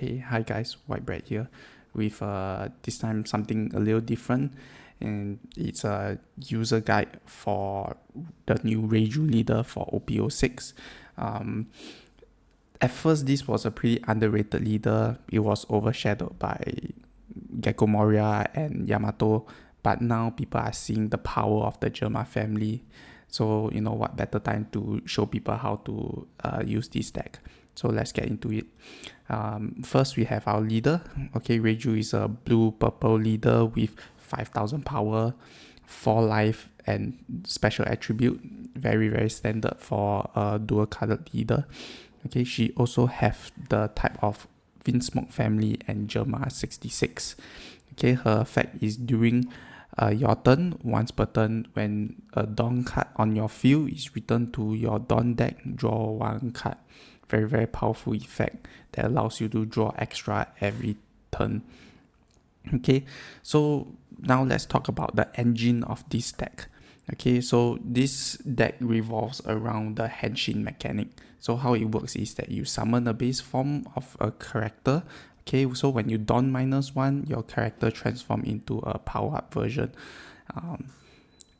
Okay, hi guys, White Bread here with this time something a little different, and it's a user guide for the new Reiju leader for OP06. At first, this was a pretty underrated leader. It was overshadowed by Gecko Moria and Yamato, but now people are seeing the power of the Germa family. So you know what better time to show people how to use this deck. So let's get into it. First, we have our leader. Okay, Reiju is a blue-purple leader with 5,000 power, 4 life, and special attribute. Very, very standard for a dual-colored leader. Okay, she also have the type of Vinsmoke family and Germa 66. Okay, her effect is during your turn, once per turn, when a Dawn card on your field is returned to your Dawn deck, draw 1 card. Very, very powerful effect that allows you to draw extra every turn. Okay, so now let's talk about the engine of this deck. Okay, so this deck revolves around the Henshin mechanic. So how it works is that you summon a base form of a character. Okay, so when you Dawn -1, your character transforms into a power-up version,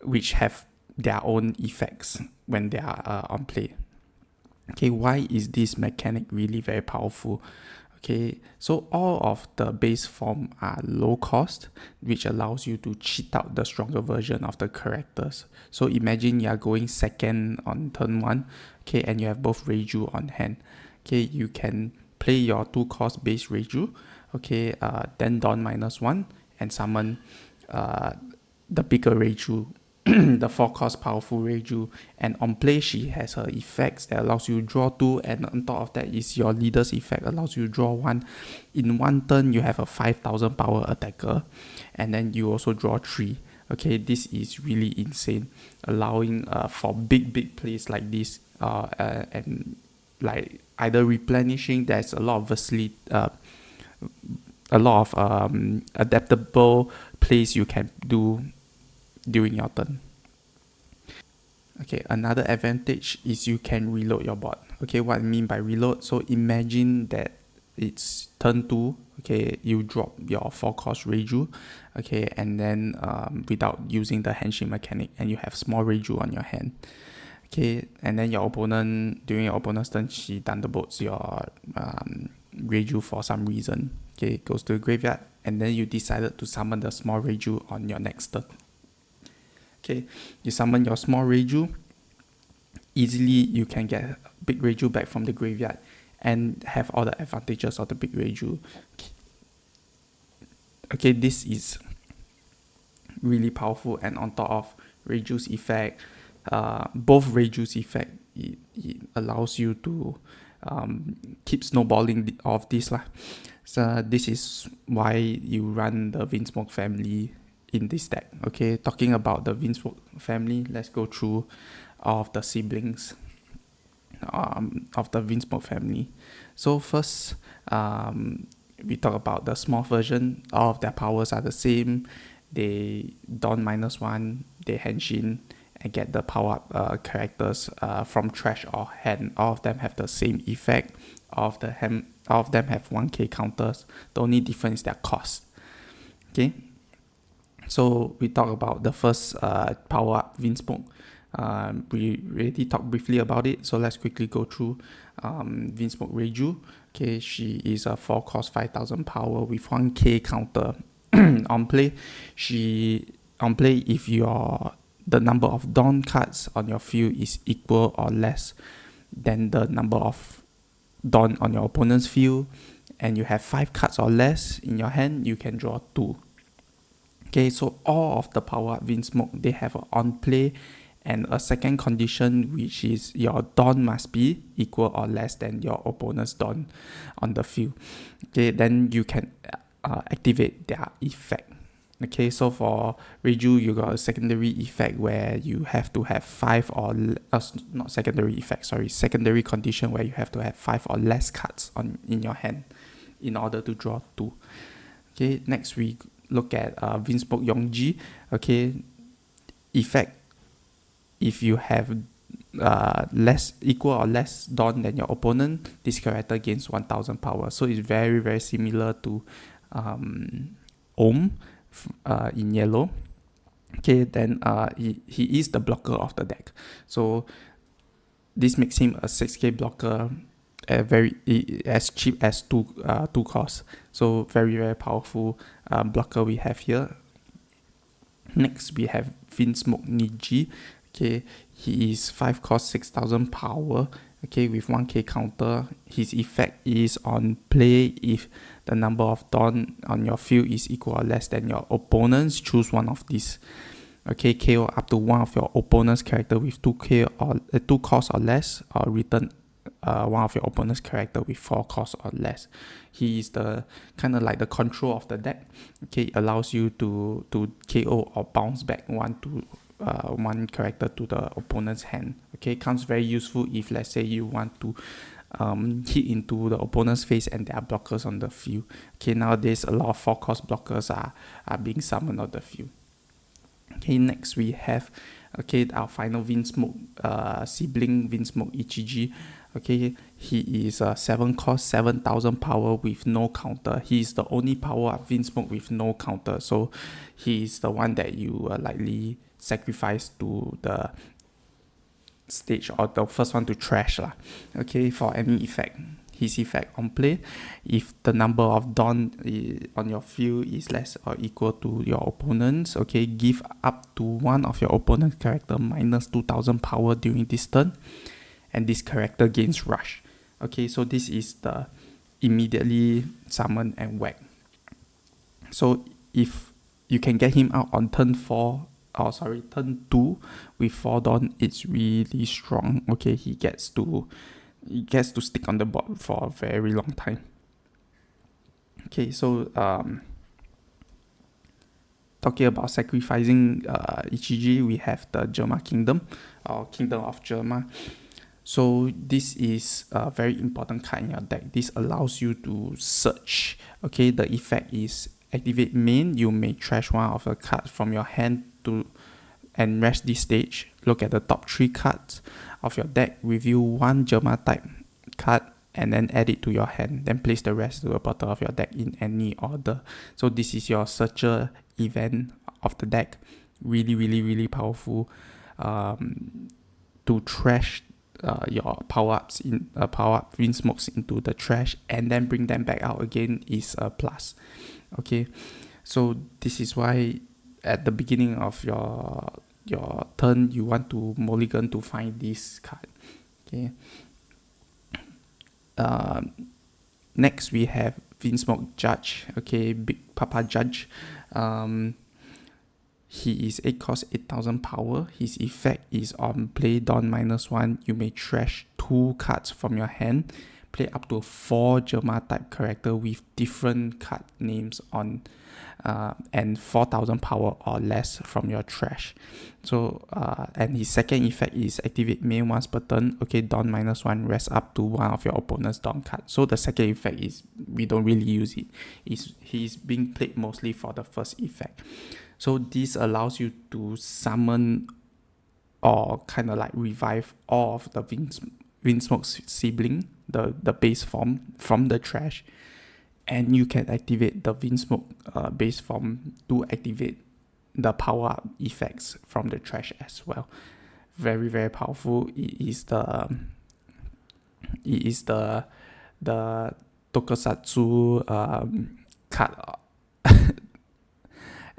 which have their own effects when they are on play. Okay, why is this mechanic really very powerful? Okay, so all of the base form are low cost, which allows you to cheat out the stronger version of the characters. So imagine you are going second on turn 1, okay, and you have both Reiju on hand. Okay, you can play your 2-cost base Reiju, okay, then Dawn -1 and summon the bigger Reiju, the 4-cost powerful Reiju, and on play she has her effects that allows you to draw 2, and on top of that is your leader's effect, allows you to draw 1. In one turn you have a 5,000 power attacker, and then you also draw 3. Okay, this is really insane, allowing for big plays like this, and like either replenishing. There's a lot of adaptable plays you can do during your turn. Okay, another advantage is you can reload your board. Okay, what I mean by reload, so imagine that it's turn 2, okay, you drop your 4-cost Reiju, okay, and then without using the Henshin mechanic, and you have small Reiju on your hand. Okay, and then your opponent, during your opponent's turn, she thunderbolts your Reiju for some reason. Okay, goes to the graveyard, and then you decided to summon the small Reiju on your next turn. Okay, you summon your small Reiju, easily you can get big Reiju back from the graveyard and have all the advantages of the big Reiju. Okay, this is really powerful, and on top of Reiju's effect, both Reiju's effect, it allows you to keep snowballing of this lah. So this is why you run the Vinsmoke family in this deck. Okay, talking about the Vinsmoke family, let's go through all of the siblings of the Vinsmoke family. So first, we talk about the small version. All of their powers are the same. They Dawn -1, they Henshin, and get the power-up characters from trash or hand. All of them have the same effect. All of them have 1k counters. The only difference is their cost. Okay, so we talk about the first power-up Vinsmoke. We already talked briefly about it, so let's quickly go through Vinsmoke Reiju. Okay, she is a 4-cost 5,000 power with 1k counter. On play, if the number of Dawn cards on your field is equal or less than the number of Dawn on your opponent's field, and you have 5 cards or less in your hand, you can draw 2. Okay, so all of the power-up Vinsmoke, they have an on-play and a second condition, which is your Dawn must be equal or less than your opponent's Dawn on the field. Okay, then you can activate their effect. Okay, so for Reiju, you got a secondary effect where you have to have 5 or not secondary effect, sorry, secondary condition where you have to have 5 or less cards in your hand in order to draw 2. Okay, next we look at Vinsmoke Yongji. Okay, effect, if you have less equal or less Dawn than your opponent, this character gains 1000 power. So it's very, very similar to Ohm in yellow. Okay, then he is the blocker of the deck. So this makes him a 6k blocker very as cheap as two costs. So very, very powerful blocker we have here. Next we have Vinsmoke Judge. Okay, he is 5 cost 6000 power. Okay, with 1k counter. His effect is on play if the number of Dawn on your field is equal or less than your opponent's. Choose one of these. Okay, KO up to one of your opponent's character with 2k or 2 costs or less, or return one of your opponent's character with 4 costs or less. He is the kind of like the control of the deck. Okay, it allows you to KO or bounce back one character to the opponent's hand. Okay, comes very useful if let's say you want to hit into the opponent's face and there are blockers on the field. Okay, nowadays a lot of 4 cost blockers are being summoned on the field. Okay, next we have our final Vinsmoke Sibling, Vinsmoke Judge. Okay, he is 7 cost 7000 power with no counter. He is the only power up Vinsmoke with no counter, so he is the one that you likely sacrifice to the stage, or the first one to trash lah. Okay, for any effect. His effect on play, if the number of Dawn on your field is less or equal to your opponent's, okay, give up to one of your opponent's character minus 2000 power during this turn, and this character gains rush. Okay, so this is the immediately summon and whack. So if you can get him out on turn 2 with 4 Dawn, it's really strong. Okay, he gets to stick on the board for a very long time. Okay, so talking about sacrificing Ichiji, we have the Germa Kingdom, or Kingdom of Germa. So this is a very important card in your deck. This allows you to search. Okay, the effect is activate main. You may trash one of the cards from your hand and rest this stage. Look at the top 3 cards of your deck, review one Germa type card, and then add it to your hand. Then place the rest to the bottom of your deck in any order. So this is your searcher event of the deck. Really, really, really powerful to trash your power-up Vinsmokes into the trash and then bring them back out again is a plus. Okay, so this is why at the beginning of your turn you want to mulligan to find this card. Okay. Next we have Vinsmoke Judge. Okay, Big Papa Judge. He is 8 cost 8000 power. His effect is on play Dawn -1. You may trash 2 cards from your hand. Play up to 4 Germa type character with different card names on and 4000 power or less from your trash. So and his second effect is activate main once per turn. Okay, Dawn -1, rest up to one of your opponent's Dawn card. So the second effect is we don't really use it. He's being played mostly for the first effect. So this allows you to summon or kind of like revive all of the Vinsmoke's Sibling, the base form from the trash, and you can activate the Vinsmoke base form to activate the power up effects from the trash as well. Very, very powerful. It is the Tokusatsu card.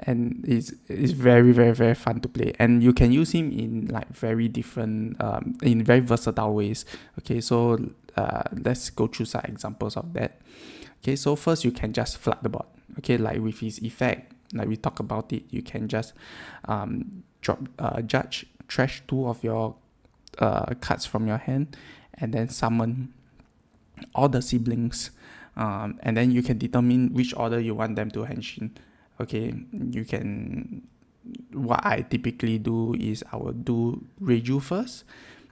And it's very, very, very fun to play, and you can use him in like very different in very versatile ways. Okay, so let's go through some examples of that. Okay, so first you can just flood the board. Okay, like with his effect, like we talked about it, you can just drop Judge, trash 2 of your cards from your hand, and then summon all the siblings, and then you can determine which order you want them to henshin. Okay, you can. What I typically do is I will do Reiju first,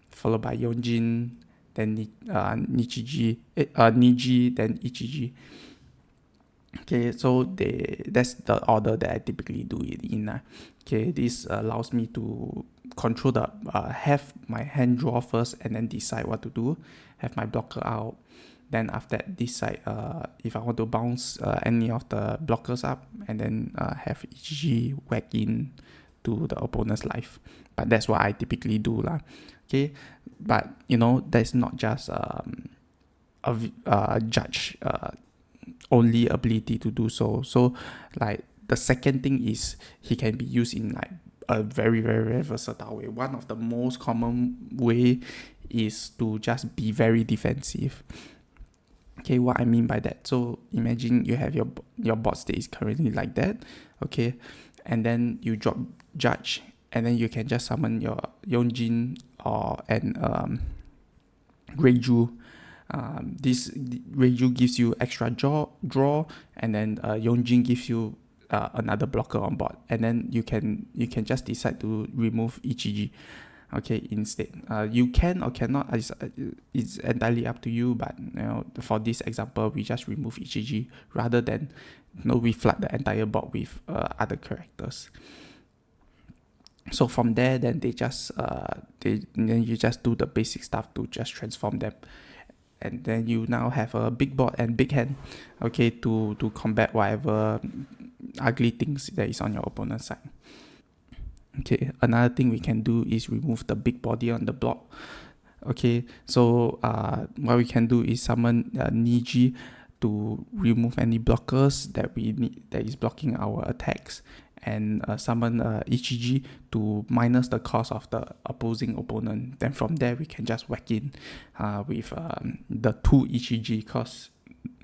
followed by Yonjin, then Niji, then Ichiji. Okay, so that's the order that I typically do it in. Okay, this allows me to control the have my hand draw first and then decide what to do. Have my blocker out. Then after that, decide if I want to bounce any of the blockers up, and then have EGG whack in to the opponent's life. But that's what I typically do lah. Okay, but that's not just a judge only ability to do so. So like the second thing is he can be used in like a very, very, very versatile way. One of the most common way is to just be very defensive. Okay, what I mean by that, so imagine you have your board state is currently like that, okay, and then you drop Judge, and then you can just summon your Yonjin and Reiju. This Reiju gives you extra draw, and then Yonjin gives you another blocker on board, and then you can just decide to remove EGG. Okay, instead, you can or cannot. It's entirely up to you. But for this example, we just remove EGG rather than we flood the entire board with other characters. So from there, then then you just do the basic stuff to just transform them, and then you now have a big board and big hand, okay, to combat whatever ugly things that is on your opponent's side. Okay, another thing we can do is remove the big body on the block. Okay, so what we can do is summon Niji to remove any blockers that we need that is blocking our attacks, and summon EGG to minus the cost of the opposing opponent. Then from there we can just whack in with the 2 EGG, because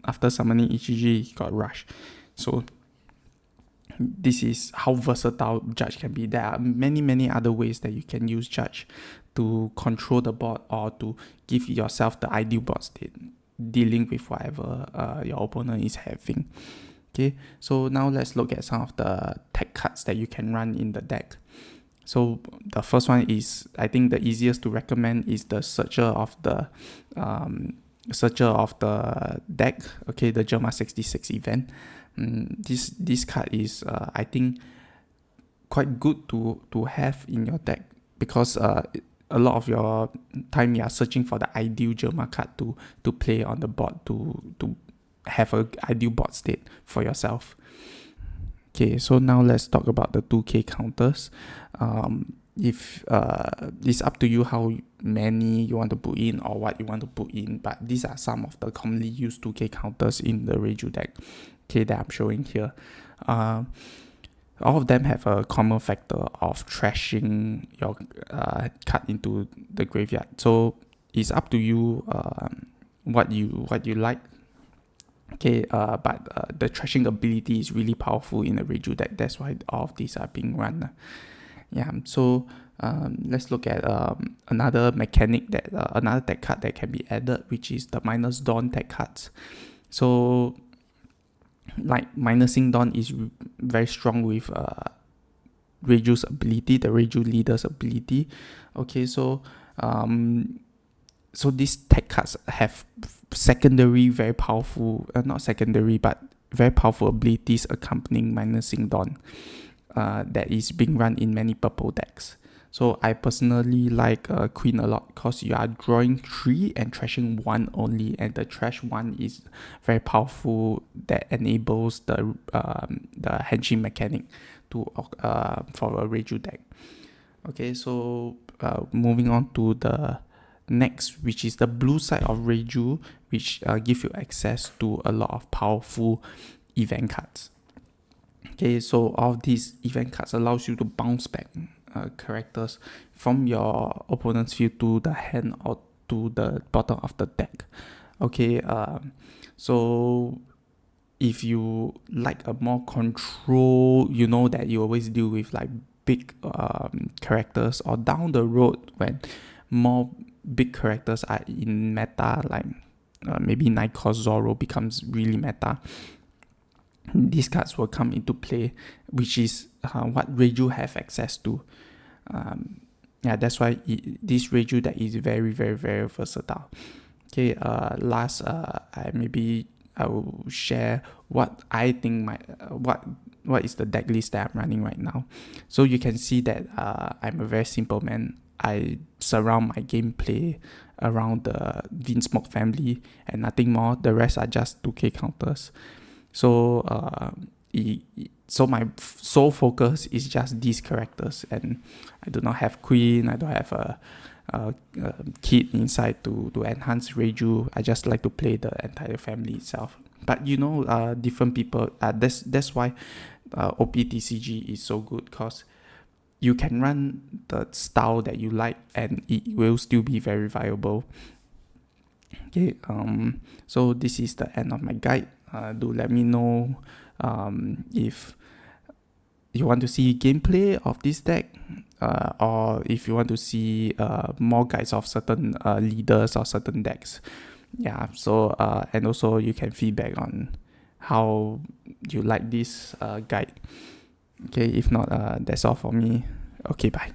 after summoning EGG he got rush. So this is how versatile Judge can be. There are many other ways that you can use Judge to control the board or to give yourself the ideal board state, dealing with whatever your opponent is having. Okay, so now let's look at some of the tech cards that you can run in the deck. So the first one is, I think the easiest to recommend, is the Searcher of the deck. Okay, the Germa 66 event. This card is I think quite good to have in your deck, because a lot of your time you are searching for the ideal Germa card to play on the board to have a ideal board state for yourself. Okay, so now let's talk about the 2k counters. If it's up to you how many you want to put in or what you want to put in, but these are some of the commonly used 2k counters in the Reiju deck, okay, that I'm showing here. All of them have a common factor of trashing your card into the graveyard. So it's up to you what you like. Okay, but the trashing ability is really powerful in the Reiju deck. That's why all of these are being run. Yeah, so let's look at another mechanic that another tech card that can be added, which is the minus Dawn tech cards. So like minusing Dawn is very strong with Reiju's ability, the Reiju leader's ability. Okay, so these tech cards have secondary, very powerful, not secondary, but very powerful abilities accompanying minusing Dawn that is being run in many purple decks. So I personally like Queen a lot, because you are drawing 3 and trashing 1 only, and the trash 1 is very powerful, that enables the Henshin mechanic to for a Reiju deck. Okay, so moving on to the next, which is the blue side of Reiju, which give you access to a lot of powerful event cards. Okay, so all of these event cards allows you to bounce back characters from your opponent's field to the hand or to the bottom of the deck. Okay, so if you like a more control, that you always deal with like big characters, or down the road when more big characters are in meta, like maybe Night Cost Zoro becomes really meta, these cards will come into play, which is what Reiju have access to. That's why this Reiju deck is very, very, very versatile. Okay, last, I will share what I think what what is the deck list that I'm running right now. So you can see that I'm a very simple man. I surround my gameplay around the Vinsmoke family and nothing more. The rest are just 2k counters. So so my sole focus is just these characters, and I do not have queen. I don't have a kid inside to enhance Reiju. I just like to play the entire family itself. But different people. That's why OPTCG is so good, because you can run the style that you like and it will still be very viable. Okay, so this is the end of my guide. Do let me know if you want to see gameplay of this deck, or if you want to see more guides of certain leaders or certain decks. Yeah, so and also you can feedback on how you like this guide. Okay, if not, that's all for me. Okay, bye.